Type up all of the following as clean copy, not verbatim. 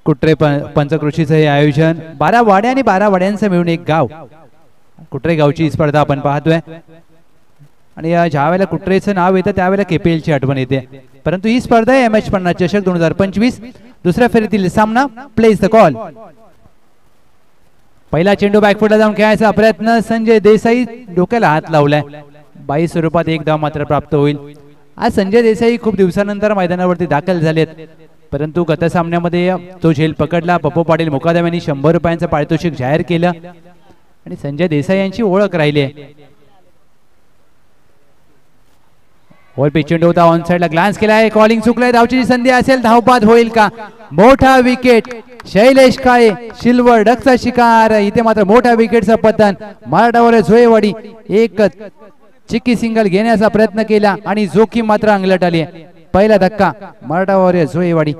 कुट्रे पंचकृषीचं हे आयोजन 12 वाड्या आणि 12 वाड्यांचं मिळून एक गाव कुट्रे गावची स्पर्धा आपण पाहतोय आणि ज्या वेळेला कुट्रेचं नाव येतं त्यावेळेला KPL ची आठवण येते परंतु ही स्पर्धा आहे MH50 चषक 2025 दुसऱ्या फेरीतील सामना प्लेस द कॉल पहिला चेंडू बॅकफुटला जाऊन खेळायचा प्रयत्न संजय देसाई डोक्याला हात लावलाय 22 स्वरूपात एक धाव मात्र प्राप्त होईल आज संजय देसाई खूप दिवसानंतर मैदानावरती दाखल झालेत परंतु गत सामन्यामध्ये तो झेल पकडला पप्पू पाटील मुकादम यांनी 100 रुपयांचं पारितोषिक जाहीर केलं आणि संजय देसाई यांची ओळख राहिली आहे वर चेंडू होता ऑन साइडला ग्लान्स केलाय कॉलिंग चुकलाय धावची संधी असेल धावपात होईल का मोठा विकेट शैलेश काळे सिल्वर डकचा शिकार इथे मात्र मोठ्या विकेटचं पतन मराठावर झोयेवाडी एक चिक्की सिंगल घेण्याचा प्रयत्न केला आणि जोखीम मात्र अंगलट आली पहिला धक्का मराठावर झोयेवाडी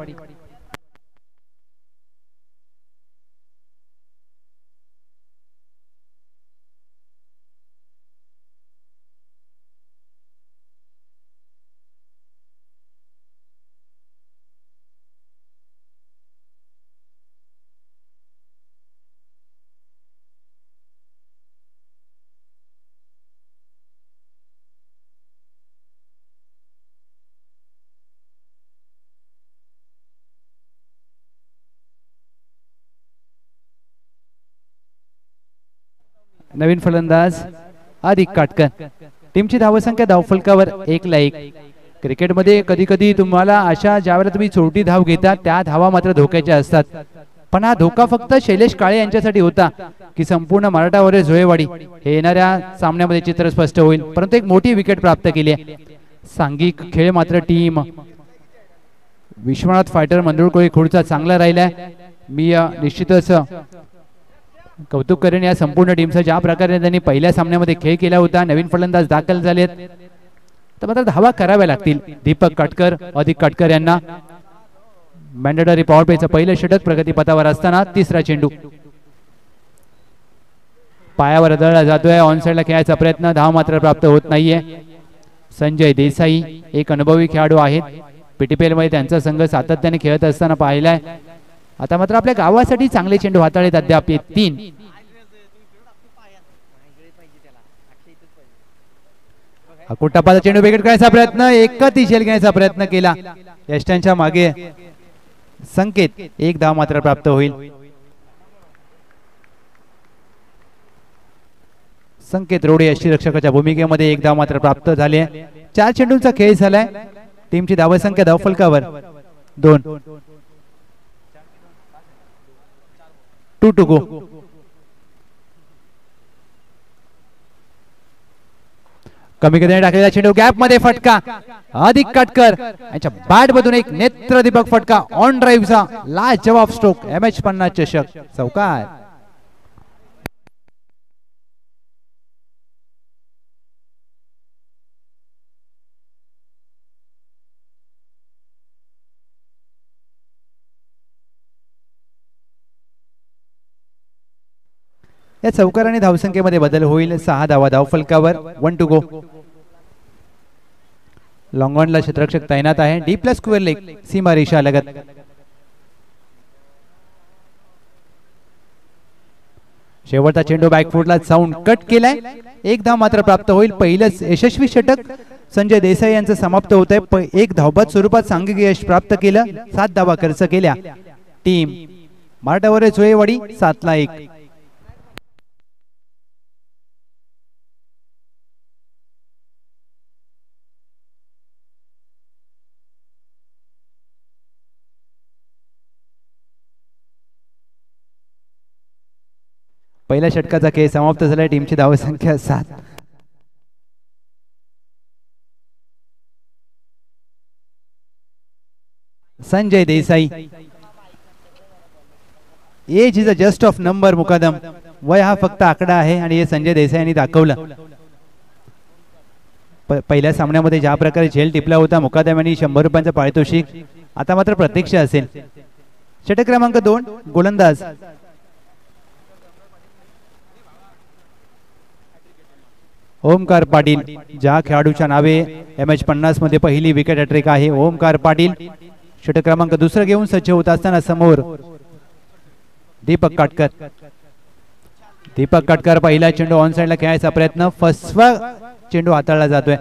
नवीन फलंदाज अधिक काटकर टीमची धावसंख्या धावफलकावर 1-1 क्रिकेटमध्ये कधी कधी तुम्हाला अशा ज्यावेळेला तुम्ही छोटी धाव घेता त्या धावा मात्र धोक्याच्या असतात पण हा धोका फक्त शैलेश काळे यांच्यासाठी होता की संपूर्ण मराठावर झोयेवाडी हे येणाऱ्या सामन्यामध्ये चित्र स्पष्ट होईल परंतु एक मोठी विकेट प्राप्त केली आहे सांघिक खेळ मात्र टीम विश्वनाथ फायटर मंडळकोळी खुर्चा चांगला राहिलाय मी निश्चितच कौतुक करेन या संपूर्ण टीमचा ज्या प्रकारे त्यांनी पहिल्या सामन्यामध्ये खेळ केला होता नवीन फलंदाज दाखल झालेत तर मात्र धावा कराव्या लागतील दीपक काटकर अधिक काटकर यांना मॅन्डेटरी पॉवर प्लेचं पहिलं षटक प्रगतीपथावर असताना तिसरा चेंडू पायावर दळला जातोय ऑन साइडला खेळायचा प्रयत्न धाव मात्र प्राप्त होत नाहीये संजय देसाई एक अनुभवी खेळाडू आहेत PTPL मध्ये त्यांचा संघ सातत्याने खेळत असताना पाहिलाय आता मात्र आपल्या गावासाठी चांगले चेंडू हाताळीत अद्याप 3 कुट्टापाचा चेंडू विकेट करायचा प्रयत्न एकच झेल घेण्याचा प्रयत्न केला यष्टांच्या मागे संकेत एक धाव मात्र प्राप्त होईल संकेत रोडे यष्टीरक्षकाच्या भूमिकेमध्ये एक धाव मात्र प्राप्त झाले 4 चेंडूंचा खेळ झालाय टीमची धावसंख्या धावफलकावर 2 2 to go कमी गतीने टाकलेला चेंडू गॅप मध्ये फटका अधिक काटकर यांच्या बॅट मधून एक नेत्रदीपक फटका ऑन ड्राईव्हचा लाजवाब स्ट्रोक MH50 चषक चौकार या चौकाराने धावसंख्येमध्ये बदल होईल 6 धावा धावफलकावर 1 to go लॉंगॉनला क्षेत्ररक्षक तैनात आहे D+ स्क्वेअर लेग सीमा रेषा लगत शेवटचा चेंडू बॅकफुटला जाऊन कट केलाय एक धाव मात्र प्राप्त होईल पहिलंच यशस्वी षटक संजय देसाई यांचं समाप्त होत आहे एक धावबाद स्वरूपात सांघिक यश प्राप्त केलं 7 धावा खर्च केल्या टीम मराठावर झोयेवाडी 7-1 पहिल्या षटकाचा खेळ समाप्त झालाय टीमची धावसंख्या 7 Sanjay Desai age is a just of number Mukadam वय हा फक्त आकडा आहे आणि हे संजय देसाई यांनी दाखवलं पहिल्या सामन्यामध्ये ज्या प्रकारे झेल टिपला होता मुकादम यांनी 100 रुपयांचं पारितोषिक आता मात्र प्रतीक्षा असेल षटक क्रमांक 2 गोलंदाज ओमकार पाटील ज्या खेळाडूच्या नावे MH50 मध्ये पहिली विकेट हॅट्रिक आहे ओमकार पाटील षटक क्रमांक दुसरा घेऊन सज्ज होत असताना समोर दीपक काटकर. दीपक काटकर पहिला चेंडू ऑन साइडला खेळायचा प्रयत्न, फसवा चेंडू हाताळला जातोय.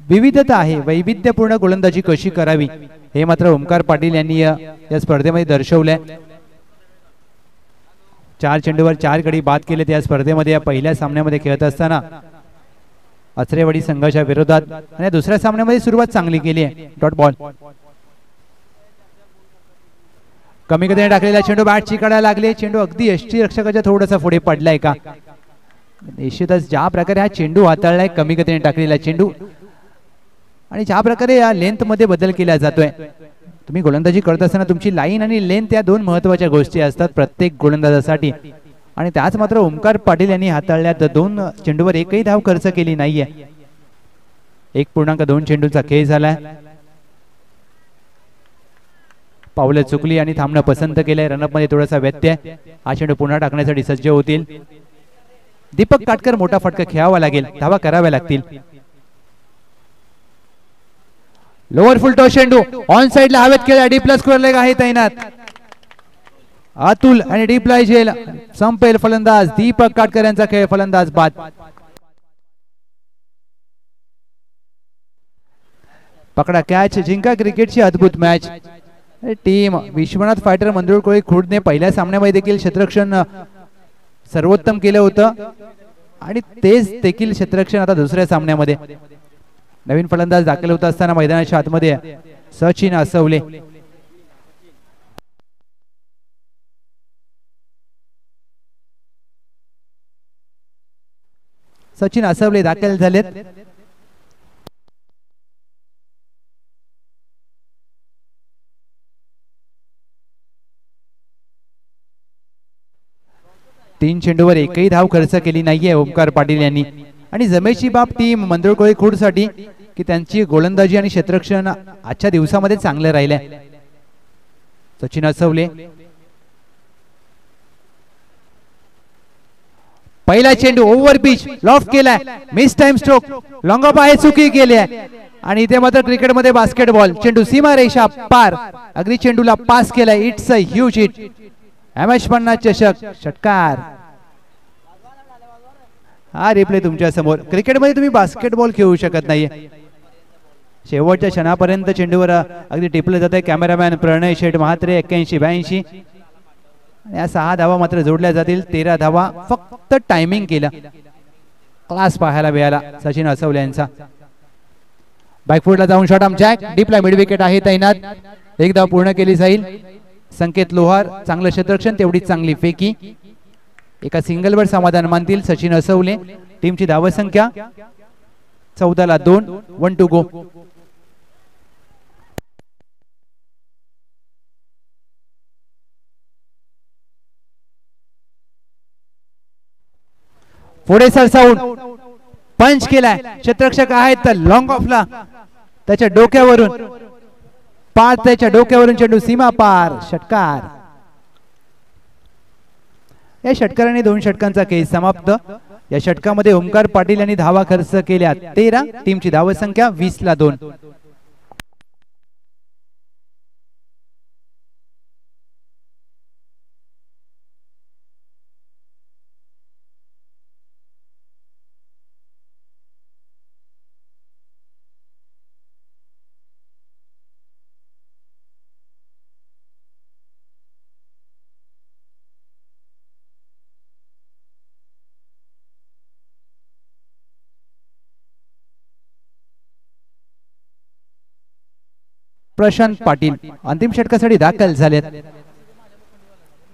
विविधता आहे, वैविध्यपूर्ण गोलंदाजी कशी करावी हे मात्र ओमकार पाटील यांनी या स्पर्धेमध्ये दर्शवलंय. 4 चेंडूवर 4 गडी बाद केले त्या स्पर्धेमध्ये या पहिल्या सामन्यामध्ये खेळत असताना अचरेवाडी संघाच्या विरोधात. आणि दुसऱ्या सामन्यामध्ये सुरुवात चांगली केली आहे. डॉट बॉल कमी गतीने टाकलेला चेंडू बॅटची काढायला लागले. चेंडू अगदी यष्टीरक्षकाच्या थोडासा पुढे पडलाय का. निश्चितच ज्या प्रकारे हा चेंडू हाताळलाय, कमी गतीने टाकलेला चेंडू, आणि ज्या प्रकारे या लेंथ मध्ये बदल केला जातोय. तुम्ही गोलंदाजी करत असताना तुमची लाईन आणि लेंथ या दोन महत्वाच्या गोष्टी असतात प्रत्येक गोलंदाजासाठी, आणि त्याच मात्र ओमकार पाटील यांनी हाताळल्यात. 2 चेंडूवर एकही धाव खर्च केली नाहीये. 1.2 चेंडूचा खेळ झालाय. पावलं चुकली आणि थांबणं पसंत केलंय. रनअप मध्ये थोडासा व्यत्यय. हा चेंडू पुन्हा टाकण्यासाठी सज्ज होतील. दीपक काटकर मोठा फटका खेळावा लागेल, धावा कराव्या लागतील. लोअर फुल टॉस चेंडू ऑन साइडला हवेत केला. डी प्लस स्क्वेअर लेग आहे तैनात. अतुल आणि डी प्लाय झेल संपेल फलंदाज. दीपक काटकर यांचा खेळ फलंदाज बाद. पकडा कॅच, जिंका क्रिकेटची अद्भुत मॅच. टीम विश्वनाथ फायटर मंजुळ कोळी खुर्दने पहिल्या सामन्यामध्ये देखील क्षेत्ररक्षण सर्वोत्तम केलं होतं, आणि तेच देखील क्षेत्ररक्षण आता दुसऱ्या सामन्यामध्ये. नवीन फलंदाज दाखल होत असताना मैदानाच्या आतमध्ये सचिन असवले. सचिन असवले दाखल झालेत. तीन चेंडूवर एकही धाव खर्च केली नाहीये ओमकार पाटील यांनी. आणि जमेची बाब टीम मंदुळकोळी खुर्द साठी की त्यांची गोलंदाजी आणि क्षेत्ररक्षण आजच्या दिवसामध्ये चांगलं राहिलंय. सचिन असवले पहिला चेंडू ओव्हर पिच लॉफ्ट केलाय. Miss time stroke, long of आहे, चुकी केली आहे. आणि इथे मात्र क्रिकेटमध्ये बास्केटबॉल. चेंडू सीमा रेषा पार, अगदी चेंडूला पास केलाय. It's a huge hit. MS50 चषक षटकार. हा रिप्ले तुमच्या समोर. क्रिकेटमध्ये तुम्ही बास्केटबॉल खेळू शकत नाही. शेवटच्या क्षणापर्यंत चेंडूवर अगदी टिपलं जात आहे. कॅमेरामॅन प्रणय शेठ महात्रे 81-82. या 6 धावा मात्र जोडल्या जातील. 13 धावा फक्त टायमिंग केलं. क्लास पाहायला मिळाला सचिन असवले यांचा. बॅकफुटला जाऊन शॉट आम जॅक. डीपला मिड विकेट आहे तैनात. एक धाव पूर्ण केली जाईल. संकेत लोहार चांगलं क्षेत्ररक्षण, तेवढीच चांगली फेकी. एका सिंगलवर समाधान मानतील सचिन असवले. टीमची धावसंख्या 14ला 2. 1 टू गो. पुढे सरसावून पंच केलाय. क्षेत्ररक्षक आहेत तर लॉंग ऑफला त्याच्या डोक्यावरून पार, त्याच्या डोक्यावरून चेंडू सीमा पार. षटकार. या षटकाराने 2 षटकांचा केस समाप्त. या षटकामध्ये ओमकार पाटील यांनी धावा खर्च केल्या 13. टीमची धावसंख्या 20ला 2. प्रशांत पाटील अंतिम षटकासाठी दाखल झालेत.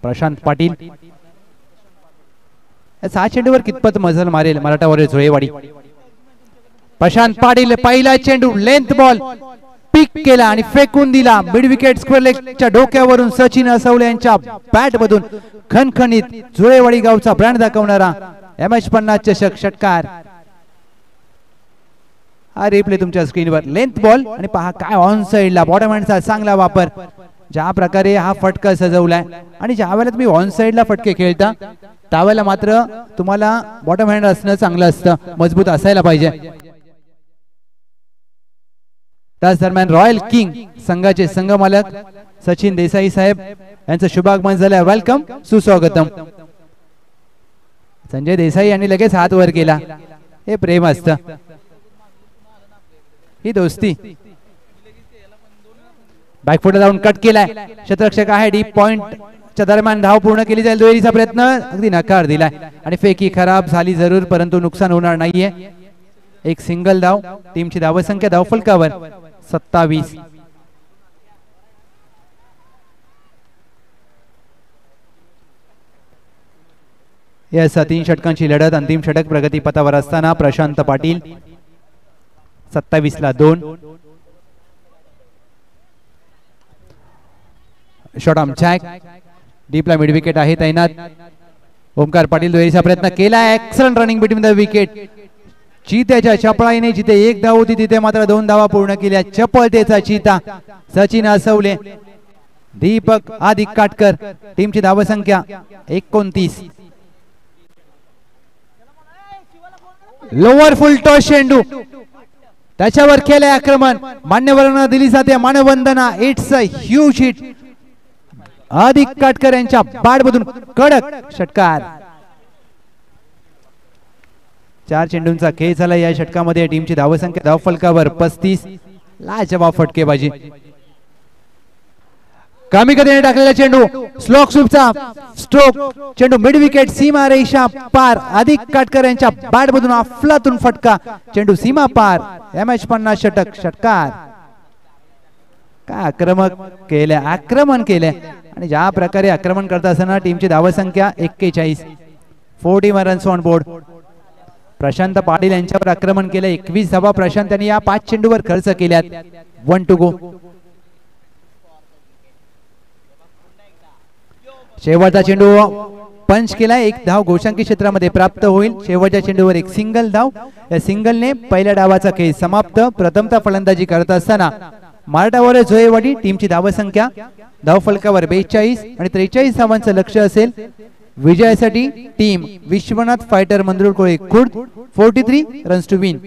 प्रशांत पाटील 6 चेंडूवर कितपत मजल मारेल मराठावर झुळेवाडी. प्रशांत पाटील पहिला चेंडू लेंथ बॉल पिक केला आणि फेकून दिला. मिड विकेट स्क्वेअर लेगच्या डोक्यावरून सचिन असवले यांच्या बॅट मधून खणखणीत झुळेवाडी गावचा ब्रँड दाखवणारा MS50 चषक षटकार. हा रिप्ले तुमच्या स्क्रीनवर. लेंथ बॉल आणि पहा काय ऑन साइडला बॉटम हँडचा चांगला वापर. ज्या प्रकारे हा फटका सजवलाय, आणि ज्या वेळेला तुम्ही ऑन साइडला फटके खेळता त्यावेळेला मात्र तुम्हाला बॉटम हँड असणं चांगलं असतं, मजबूत असायला पाहिजे. त्याच दरम्यान रॉयल किंग संघाचे संघ मालक सचिन देसाई साहेब यांचं शुभागमन झालं. वेलकम, सुस्वागतम. संजय देसाई यांनी लगेच हात वर केला. हे प्रेम असतं, ही दोस्ती. बॅकफुट जाऊन कट केलाय. क्षेत्ररक्षक आहे. डीप पॉइंट च्या दरम्यान धाव पूर्ण केली जाईल. दुहेरीचा प्रयत्न अगदी नकार दिलाय आणि फेकी खराब झाली जरूर, परंतु नुकसान होणार नाहीये. एक सिंगल धाव. टीमची धावसंख्या धावफलकावर 27. यस, 3 षटकांची लढत. अंतिम षटक प्रगतीपथावर असताना प्रशांत पाटील 27 ला 2. शॉट आर्म चॅक. डीपला मिड विकेट आहे तैनात. ओमकार पाटील दुहेरीचा प्रयत्न केला. Excellent running between the wicket. चीत्याच्या चपळाईने जिथे 1 धाव होती तिथे मात्र 2 धावा पूर्ण केल्या. चपळतेचा चीता सचिन असवले. दीपक आदिक काटकर. टीमची धावसंख्या 29. लोअर फुल टॉस चेंडू त्याच्यावर केले आक्रमण. मान्यवरांना दिली जाते मानवंदना. It's a huge hit. आदिक काटकर यांच्या बॅटमधून कडक षटकार. 4 चेंडूंचा खेळ झाला या षटकामध्ये. टीमची धावसंख्या धावफलकावर 35. लाजवाब फटकेबाजी. कमी गतीने टाकलेला चेंडू. स्लॉक स्वीपचा स्ट्रोक. चेंडू मिड विकेट सीमा रेषा पार. आदिक काटकर यांच्या बॅटमधून अफलातून फटका. चेंडू सीमा पार. MH50 षटक. षटकार. काय आक्रमण केले आणि ज्या प्रकारे आक्रमण करत असताना टीमची धावसंख्या 41. 41 runs on board. Prashant Patil यांच्यावर आक्रमण केलं. 21 धावा प्रशांत यांनी या 5 चेंडूवर खर्च केल्यात. 1 टू गो. शेवटचा चेंडू पंच केला. 1 धाव गोशांकी क्षेत्रामध्ये प्राप्त होईल. शेवटच्या चेंडूवर एक सिंगल धाव. या सिंगलने पहिल्या डावाचा खेळ समाप्त. प्रथमता फलंदाजी करत असताना मार्टावर जोयवाडी. टीमची धावसंख्या धावफलकावर 42 आणि 43 धावांचं लक्ष्य असेल विजयासाठी. Team Vishwanath fighter Mandrulkole Khurd 43 runs to win.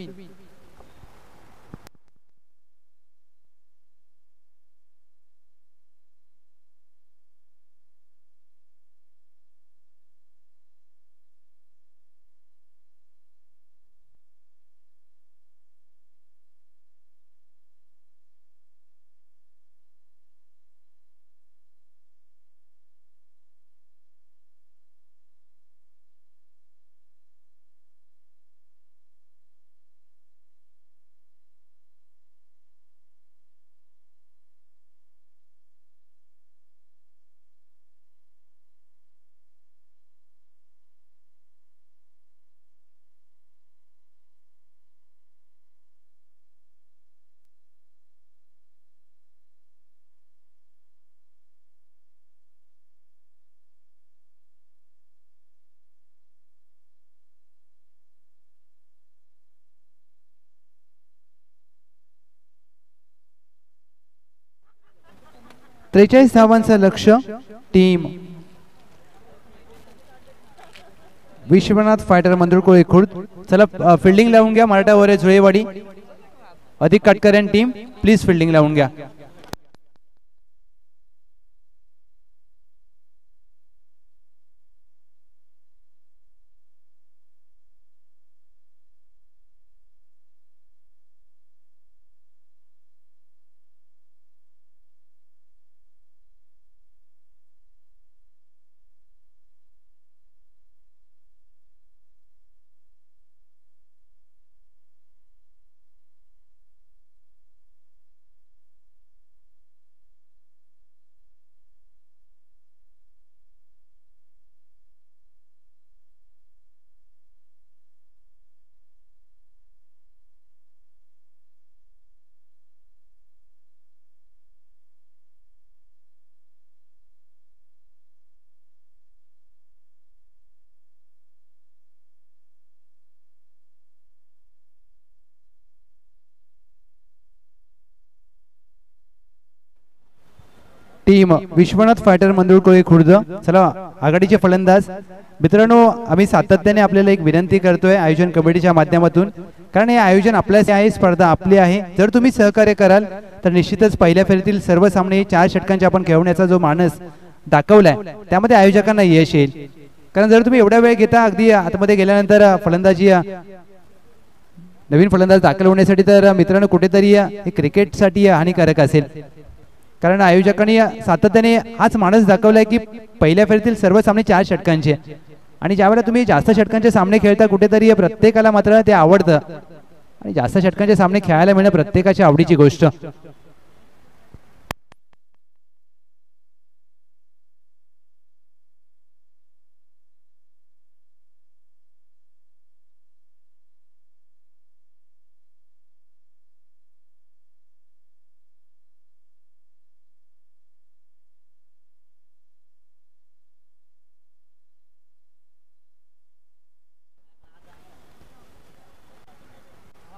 त्रेचाळीस धावांचं लक्ष्य. Team Vishwanath fighter Mandrulkole Khurd. चला फिल्डिंग लावून घ्या. मराठा झुळेवाडी. अधिक काटकर यांनी टीम प्लीज फिल्डिंग लावून घ्या. Team Vishwanath fighter Mandrulkole Khurd. चला आघाडीचे फलंदाज मित्रांनो, आम्ही सातत्याने आपल्याला एक विनंती करतोय आयोजन कमिटीच्या माध्यमातून कारण हे आयोजन आपल्याच आहे, स्पर्धा आपली आहे. जर तुम्ही सहकार्य कराल तर निश्चितच पहिल्या फेरीतील सर्व सामने 4 षटकांचे आपण खेळवण्याचा जो मानस दाखवलाय त्यामध्ये आयोजकांना यश येईल. कारण जर तुम्ही एवढा वेळ घेता अगदी आतमध्ये गेल्यानंतर फलंदाजी नवीन फलंदाज दाखल होण्यासाठी, तर मित्रांनो कुठेतरी हे क्रिकेटसाठी हानिकारक असेल. कारण आयोजकांनी सातत्याने हाच मानस दाखवलाय की पहिल्या फेरीतील सर्व सामने 4 षटकांचे, आणि ज्यावेळेला तुम्ही जास्त षटकांचे सामने खेळता कुठेतरी प्रत्येकाला मात्र ते आवडतं, आणि जास्त षटकांचे सामने खेळायला मिळणं प्रत्येकाच्या आवडीची गोष्ट.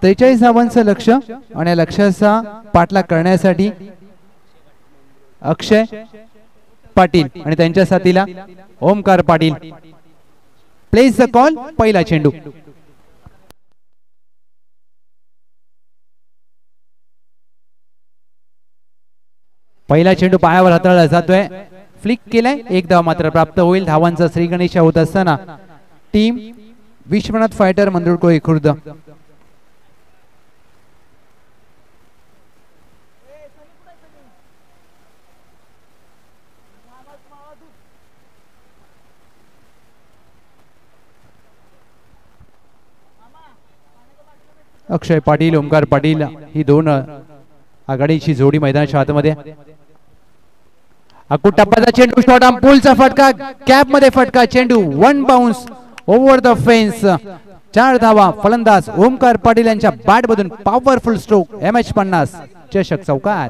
त्रेचाळीस धावांचं लक्ष, आणि लक्ष्याचा पाठलाग करण्यासाठी अक्षय पाटील आणि त्यांच्या साथीला Omkar Patil. Place the call. पहिला चेंडू. पहिला चेंडू पायावर हाताळला जातोय, फ्लिक केलाय, 1 धाव मात्र प्राप्त होईल. धावांचा श्रीगणेशा होत असताना टीम विश्वनाथ फायटर मंदुरकोळी खुर्द. अक्षय पाटील, ओमकार पाटील ही दोन आघाडीची जोडी मैदानाच्या आतमध्ये. टप्प्याचा चेंडू, शॉट आर्म पुलचा फटका, कॅप मध्ये फटका, चेंडू 1 बाउन्स ओव्हर द फेन्स. 4 धावा. फलंदाज ओमकार पाटील यांच्या बॅट मधून पॉवरफुल स्ट्रोक. MH50 चषक चौकार.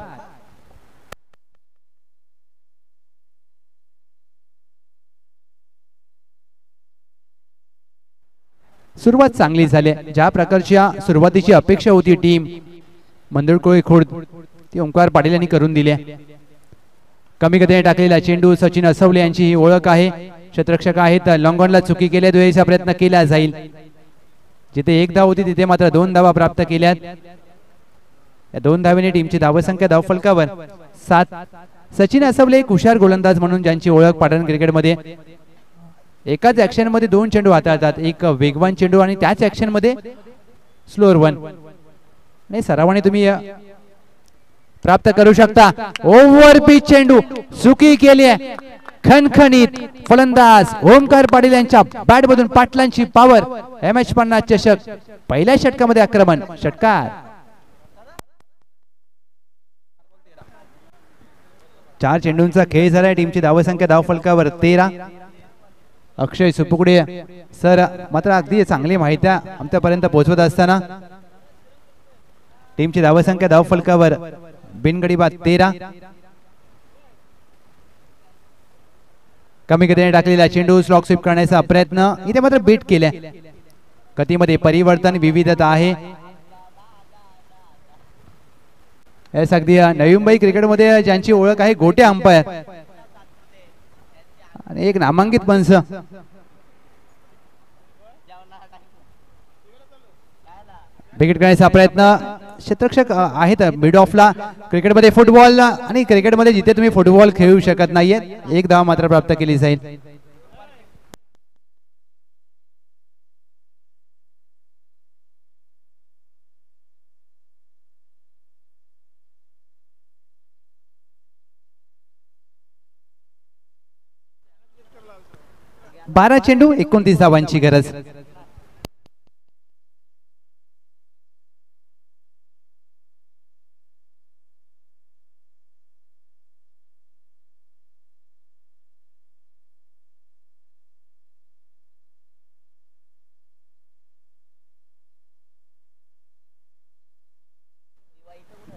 सुरुवात चांगली झाली. ज्या प्रकारच्या सुरुवातीची अपेक्षा होती टीम मंदुरकोळी खुर्द ती ओमकार पाटील यांनी करून दिली. कमी गतीने टाकलेला चेंडू. सचिन असवले यांची ही ओळख आहे, क्षेत्ररक्षक आहेत. लॉंगॉनला चुकी केल्या, दुहेरीचा प्रयत्न केला जाईल. जिथे 1 धाव होती तिथे मात्र 2 धावा प्राप्त केल्यात. या 2 धावेने टीमची धावसंख्या धावफलकावर 7. सचिन असवले एक हुशार गोलंदाज म्हणून ज्यांची ओळख पाटण क्रिकेटमध्ये एकाच ऍक्शन मध्ये 2 चेंडू हाताळतात, एक वेगवान चेंडू आणि त्याच ऍक्शन मध्ये स्लोअर 1. नाही, सरावाने तुम्ही प्राप्त करू शकता. ओव्हर पिच चेंडू चुकी केली आहे. खणखणीत फलंदाज ओमकार पाटील यांच्या बॅट मधून पाटलांची पॉवर. MH50 चषक. पहिल्या षटकामध्ये आक्रमण. षटकार. 4 चेंडूंचा खेळ झालाय. टीमची धावसंख्या धावफलकावर 13. अक्षय सुपुकडे सर मात्र अगदी चांगली माहिती आमच्यापर्यंत पोहोचवत असताना टीमची धावसंख्या धावफलकावर बिनगडी बाद 13. कमी गतीने टाकलेला चेंडू स्लॉक स्वीप करण्याचा प्रयत्न, इथे मात्र बीट केल्या. गतीमध्ये परिवर्तन, विविधता आहे. अगदी नवी मुंबई क्रिकेटमध्ये ज्यांची ओळख आहे गोटे अंपायर आणि एक नामांकित पंच. विकेट करण्याचा प्रयत्न. क्षेत्ररक्षक आहेत मिड ऑफला. क्रिकेटमध्ये फुटबॉल आणि क्रिकेटमध्ये जिथे तुम्ही फुटबॉल खेळू शकत नाहीये, 1 धाव मात्र प्राप्त केली जाईल. बारा चेंडू 29 धावांची गरज.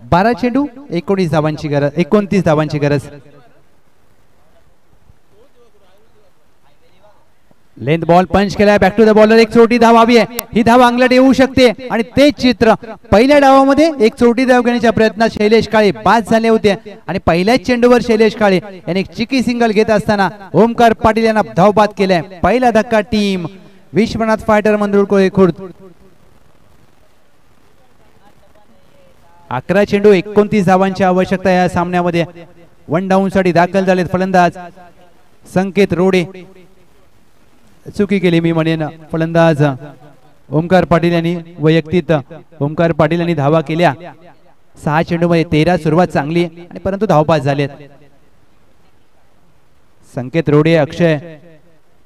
बारा चेंडू 19 धावांची गरज, 29 धावांची गरज. लेंथ बॉल पंच केलाय, बॅक टू द बॉलर. एक चोटी धाव हवी आहे, ही धाव अंगलट येऊ शकते आणि तेच चित्र पहिल्या डावामध्ये एक चोटी धाव घेण्याच्या प्रयत्नात शैलेश काळे बाद झाले होते आणि पहिल्याच चेंडूवर शैलेश काळे यांनी एक चिकी सिंगल घेत असताना ओमकार पाटील यांना धाव बाद केलाय. पहिला धक्का टीम विश्वनाथ फायटर मंदुरकोळी खुर्द. 11 चेंडू 29 धावांची आवश्यकता या सामन्यामध्ये. वन डाऊन साठी दाखल झालेत फलंदाज संकेत रोडे. चुकी केली मी म्हणेन फलंदाज ओमकार पाटील यांनी वैयक्तिक ओमकार पाटील यांनी धावा केल्या. 6 चेंडू मध्ये 13 सुरुवात चांगली आणि परंतु धावपास झालेत. संकेत रोडे अक्षय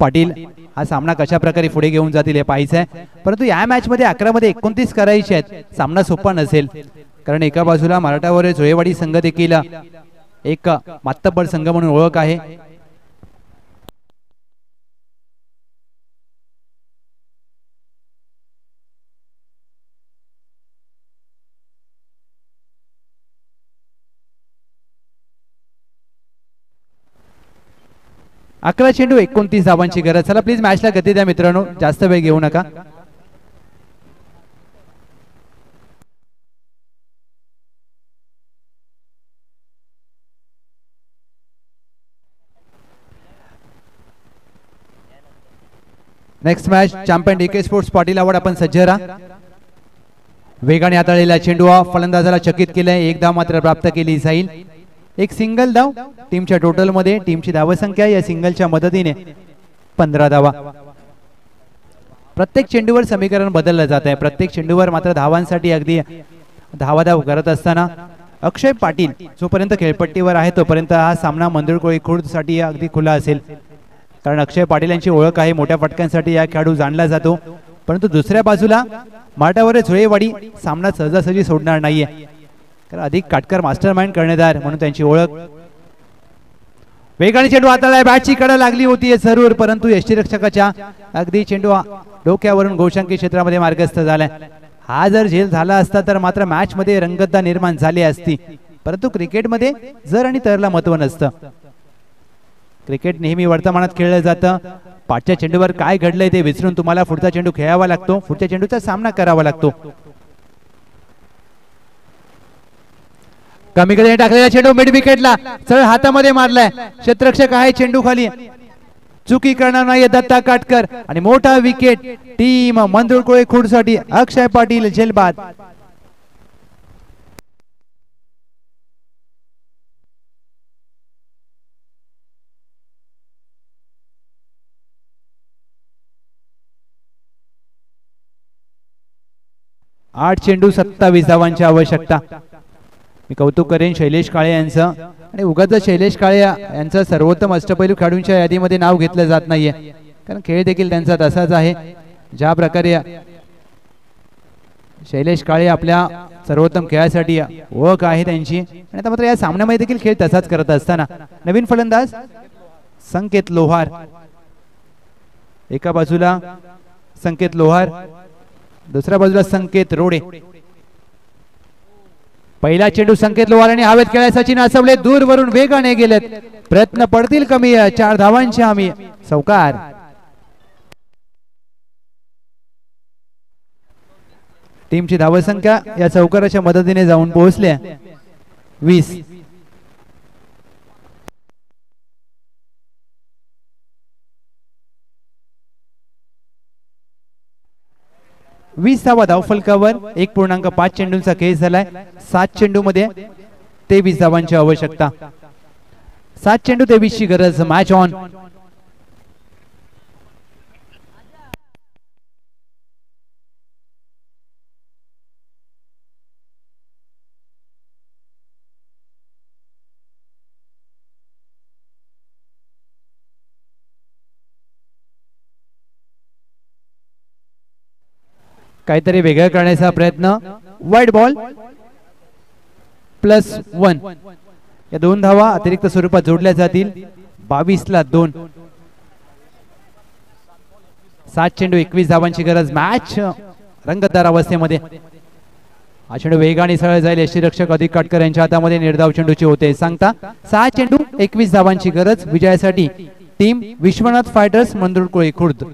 पाटील हा सामना कशा प्रकारे पुढे घेऊन जातील हे पाहायचं आहे. परंतु या मॅच मध्ये 11 मध्ये 29 करायचे आहेत. सामना सोपा नसेल कारण एका बाजूला मराठावर जोयवाडी संघ देखील एक मातब्बर संघ म्हणून ओळख आहे. अकरा चेंडू 29 धावांची गरज. चला प्लीज मॅचला गती द्या मित्रांनो, जास्त वेळ घेऊ नका. Next match champion DK sports Patil award आपण सज्ज राहा. वेगाने हाताळलेला चेंडू फलंदाजाला चकित केलाय. एक धाव मात्र प्राप्त केली जाईल. एक सिंगल धाव टीमच्या टोटल मध्ये. टीमची धावसंख्या या सिंगलच्या मदतीने 15 धावा. प्रत्येक चेंडूवर समीकरण बदललं जात आहे. प्रत्येक चेंडूवर मात्र धावांसाठी अगदी धावाधाव करत असताना अक्षय पाटील जोपर्यंत खेळपट्टीवर आहे तोपर्यंत हा सामना मंदुरकोळी खुर्द साठी अगदी खुला असेल. कारण अक्षय पाटील यांची ओळख आहे, मोठ्या फटक्यांसाठी या खेळाडू जाणला जातो. परंतु दुसऱ्या बाजूला माटावर झुळेवाडी सामना सहजासहजी सोडणार नाहीये कारण अधिक काटकर मास्टर माइंड कर्णधार म्हणून त्यांची ओळख. वेगाने चेंडू हाताळलाय. बॅटची कडा लागली होती जरूर परंतु यष्टीरक्षकाच्या अगदी चेंडू डोक्यावरून गोशांकी क्षेत्रामध्ये मार्गस्थ झालाय. हा जर झेल झाला असता तर मात्र मॅच मध्ये रंगतता निर्माण झाली असती. परंतु क्रिकेटमध्ये जर आणि तरला महत्व नसतं. क्रिकेट नेहमी वर्तमानात खेळलं जातं. पाठच्या चेंडूवर काय घडलंय ते विसरून तुम्हाला पुढचा चेंडू खेळावा लागतो, पुढच्या चेंडूचा सामना करावा लागतो. कमी कडे टाकलेला चेंडू मिड विकेटला सरळ हातामध्ये मारलाय. क्षेत्ररक्षक आहे चेंडू खाली. चुकी करणार नाही दत्ता काटकर आणि मोठा विकेट टीम मंदुरकोळी खुर्द साठी अक्षय पाटील झेलबाद. आठ चेंडू 27 धावांची आवश्यकता. मी कौतुक करेन शैलेश काळे यांचं आणि उगाच शैलेश काळे यांचं सर्वोत्तम अष्टपैलू खेळाडूंच्या यादीमध्ये नाव घेतलं जात नाहीये कारण खेळ देखील त्यांचा तसाच आहे. ज्या प्रकारे शैलेश काळे आपल्या सर्वोत्तम खेळासाठी ओळख आहे त्यांची आणि आता मात्र या सामन्यामध्ये देखील खेळ तसाच करत असताना नवीन फलंदाज संकेत लोहार. एका बाजूला संकेत लोहार, दुसऱ्या बाजूला संकेत रोडे. पहिला चेंडू संकेत लोहार आणि हवेत खेळाय सचिन असवले दूर वरून वेगाने गेलेत. प्रयत्न पडतील कमी. 4 धावांची आम्ही चौकार. टीमची धावसंख्या या चौकाराच्या मदतीने जाऊन पोहोचल्या 20. धावा धावफलकावर. 1.5 चेंडूंचा खेळ झालाय. 7 चेंडू मध्ये 23 धावांची आवश्यकता. 7 चेंडू 23 ची गरज. Match on. काहीतरी वेगळं करण्याचा प्रयत्न. Wide ball +1. या 2 धावा अतिरिक्त स्वरूपात जोडल्या जातील. 22 ला 2. 7 चेंडू 21 धावांची गरज. मॅच रंगतदार अवस्थेमध्ये. हा चेंडू वेगाने सरळ जाईल. यष्टीरक्षक अधिक काटकर यांच्या हातामध्ये निर्धाव चेंडूचे होते. सांगता 6 चेंडू 21 धावांची गरज विजयासाठी. Team Vishwanath fighters Mandurkoli Khurd.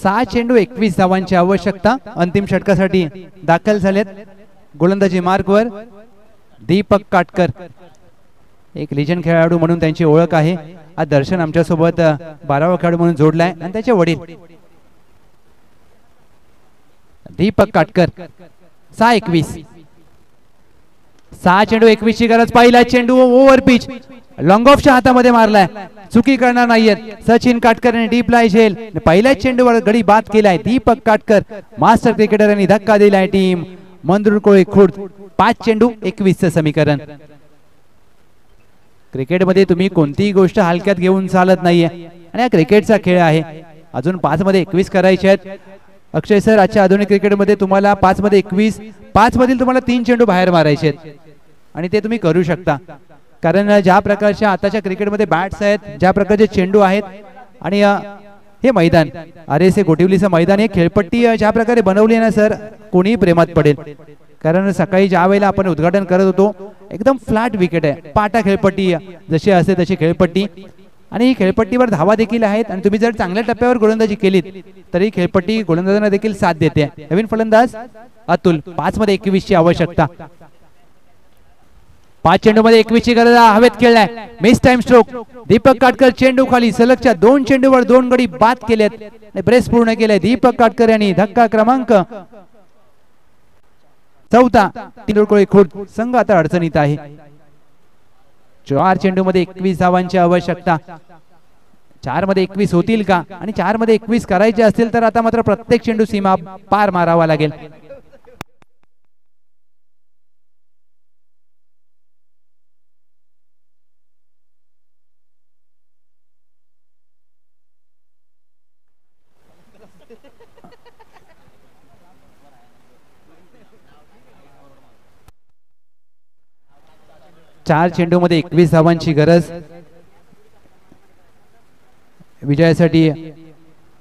6 चेंडू 21 धावांची आवश्यकता अंतिम षटकासाठी दाखल झालेत. गोलंदाजी मार्कवर दीपक काटकर, एक लिजंड खेळाडू म्हणून त्यांची ओळख आहे. आज दर्शन आमच्या सोबत 12वा खेळाडू म्हणून जोडलाय आणि त्याचे वडील दीपक काटकर. 6-21, 6 चेंडू 21 ची गरज. पहिला चेंडू ओव्हर पिच लॉंग ऑफच्या हातामध्ये मारलाय, चुकी करणार नाहीयेत सचिन काटकर यांनी डीप लाय झेल. पहिल्याच चेंडूवर गडी बाद केलाय दीपक काटकर. मास्टर क्रिकेटर यांनी धक्का दिलाय टीम मंदुरकोळे खुर्द. 5 चेंडू 21 चं समीकरण. क्रिकेटमध्ये तुम्ही कोणतीही गोष्ट हलक्यात घेऊन चालत नाहीये आणि हा क्रिकेटचा खेळ आहे. अजून 5 मध्ये 21 करायचे आहेत. अक्षय सर, आजच्या आधुनिक क्रिकेटमध्ये तुम्हाला 5 मध्ये 21, 5 मधील तुम्हाला 3 चेंडू बाहेर मारायचे आहेत आणि ते तुम्ही करू शकता. कारण ज्या प्रकारच्या आताच्या क्रिकेटमध्ये बॅट्स आहेत, ज्या प्रकारचे चेंडू आहेत आणि हे मैदान RSA गोटिवलीचं मैदान, हे खेळपट्टी ज्या प्रकारे बनवली आहे ना सर, कोणीही प्रेमात पडेल. कारण सकाळी ज्या वेळेला आपण उद्घाटन करत होतो एकदम फ्लॅट विकेट आहे, पाटा खेळपट्टी जशी असते तशी खेळपट्टी आणि ही खेळपट्टीवर धावा देखील आहेत. आणि तुम्ही जर चांगल्या टप्प्यावर गोलंदाजी केलीत तरी खेळपट्टी गोलंदाजांना देखील साथ देते. नवीन फलंदाज अतुल. 5 मध्ये 21 ची आवश्यकता. 5 चेंडू मध्ये 21 ची गरज. हवेत खेळलाय, miss time stroke. Deepak Katkar चेंडू खाली. सलगच्या 2 चेंडूवर 2 गडी बाद केलेत, ब्रेस पूर्ण केले दीपक काटकर यांनी. धक्का क्रमांक 4. मंदुरकोळे खुर्द संघ आता अडचणीत आहे. 4 चेंडू मध्ये 21 धावांची आवश्यकता. 4 मध्ये 21 होतील का? आणि 4 मध्ये 21 करायचे असतील तर आता मात्र प्रत्येक चेंडू सीमा पार मारावा लागेल. चार चेंडू मध्ये 21 धावांची गरज. विजयासाठी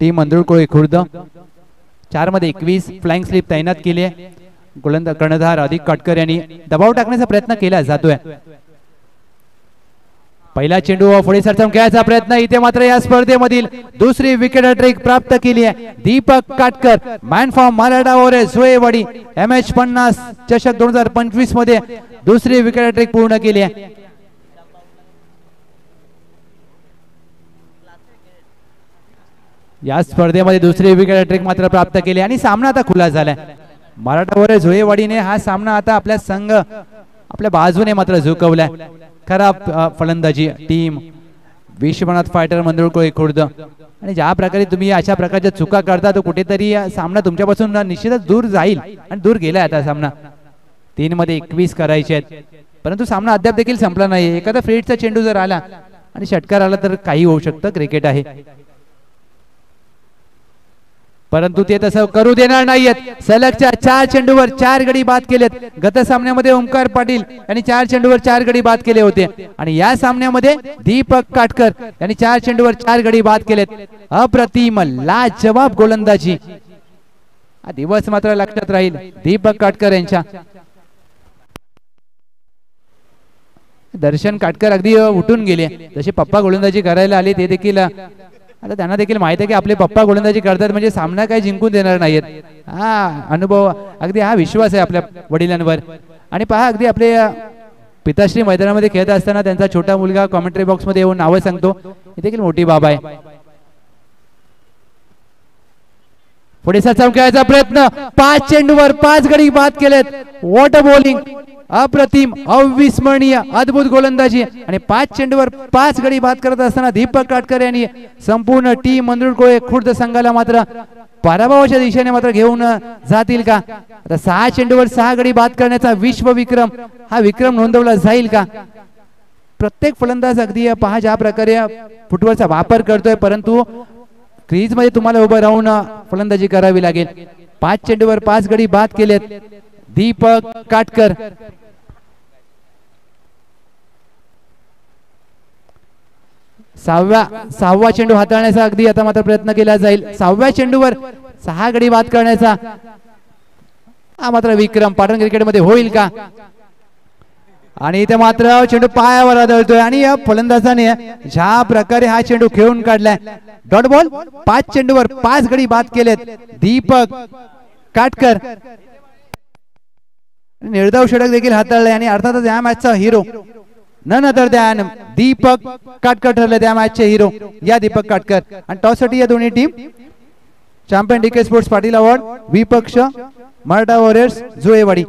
टीम मंदुरकोळे खुर्द. 4 मध्ये 21 फ्लाइंग स्लिप तैनात केली आहे. गोलंदाज कर्णधार अधिक काटकर यांनी दबाव टाकण्याचा प्रयत्न केला जातोय. पहिला चेंडू पुढे सरसावून खेळायचा प्रयत्न. इथे मात्र या स्पर्धेमधील दुसरी विकेट हॅट्रिक प्राप्त केली आहे दीपक काटकर. मॅन फॉर्म मराठा ओरे सुळेवाडी MH50 चषक 2025 मध्ये दुसरी विकेट हॅट्रिक पूर्ण केली आहे. या स्पर्धेमध्ये दुसरी विकेट हॅट्रिक मात्र प्राप्त केली आणि सामना आता खुला झालाय. मराठा ओरे जुळेवाडीने हा सामना आता आपल्या संघ आपल्या बाजूने मात्र झुकवलाय. खराब फलंदाजी टीम विश्वनाथ फायटर मंदुरकोळे खुर्द. आणि ज्या प्रकारे तुम्ही अशा प्रकारच्या चुका करता तो कुठेतरी सामना तुमच्यापासून निश्चितच दूर जाईल आणि दूर गेलाय आता सामना. 3 मध्ये 21 करायचे आहेत परंतु सामना अद्याप देखील संपला नाही. एखादा फ्रीटचा चेंडू जर आला आणि षटकार आला तर काही होऊ शकतं. क्रिकेट आहे परंतु ते तसं करू देणार नाहीयेत. सलगच्या 4 चेंडूवर 4 गडी बाद केलेत. गत सामन्यामध्ये ओमकार पाटील यांनी 4 चेंडूवर 4 गडी बाद केले होते आणि या सामन्यामध्ये दीपक काटकर यांनी 4 चेंडूवर 4 गडी बाद केलेत. अप्रतिम लाजवाब गोलंदाजी. हा दिवस मात्र लक्षात राहील दीपक काटकर यांच्या. दर्शन काटकर अगदी उठून गेले. जसे पप्पा गोलंदाजी करायला आले ते देखील आता त्यांना देखील माहिती आहे की आपले पप्पा गोलंदाजी करतात म्हणजे सामना काही जिंकून देणार नाहीत. हा अनुभव अगदी हा विश्वास आहे आपल्या वडिलांवर. आणि पहा अगदी आपले पिताश्री मैदानामध्ये खेळत असताना त्यांचा छोटा मुलगा कॉमेंट्री बॉक्स मध्ये येऊन नावं सांगतो. ही देखील मोठी बाब आहे. पुढे सरसावून खेळायचा प्रयत्न. 5 चेंडूवर 5 गडी बाद केलेत. What a bowling. अप्रतिम अविस्मरणीय अद्भुत गोलंदाजी आणि 5 चेंडूवर 5 गडी बाद करत असताना दीपक काटकर यांनी संपूर्ण टीम मंदुरकोळे खुर्द संघाला मात्र पराभवाच्या दिशेने मात्र घेऊन जातील का? आता 6 चेंडूवर 6 गडी बाद करण्याचा विश्व विक्रम हा विक्रम नोंदवला जाईल का? प्रत्येक फलंदाज अगदी पहा ज्या प्रकारे फुटबॉलचा वापर करतोय परंतु क्रीज मध्ये तुम्हाला उभं राहून फलंदाजी करावी लागेल. 5 चेंडूवर 5 गडी बाद केलेत दीपक काटकर. 6वा चेंडू हाताळण्याचा अगदी आता मात्र प्रयत्न केला जाईल. 6व्या चेंडूवर 6 गडी बाद करण्याचा हा मात्र विक्रम पाटण क्रिकेटमध्ये होईल का? आणि इथे मात्र चेंडू पायावर आदळतोय आणि या फलंदाजाने ज्या प्रकारे हा चेंडू खेळून काढलाय डॉट बॉल 5 चेंडूवर 5 गडी बाद केलेत दीपक काटकर. निर्धाव षटक देखील हाताळले आणि अर्थातच या मॅचचा hero none other than Deepak Katkar ठरले त्या मॅचचे हिरो या दीपक काटकर. आणि टॉस साठी या दोन्ही team champion DK sports Patil award विपक्ष मराठा वॉरियर्स जुळेवाडी.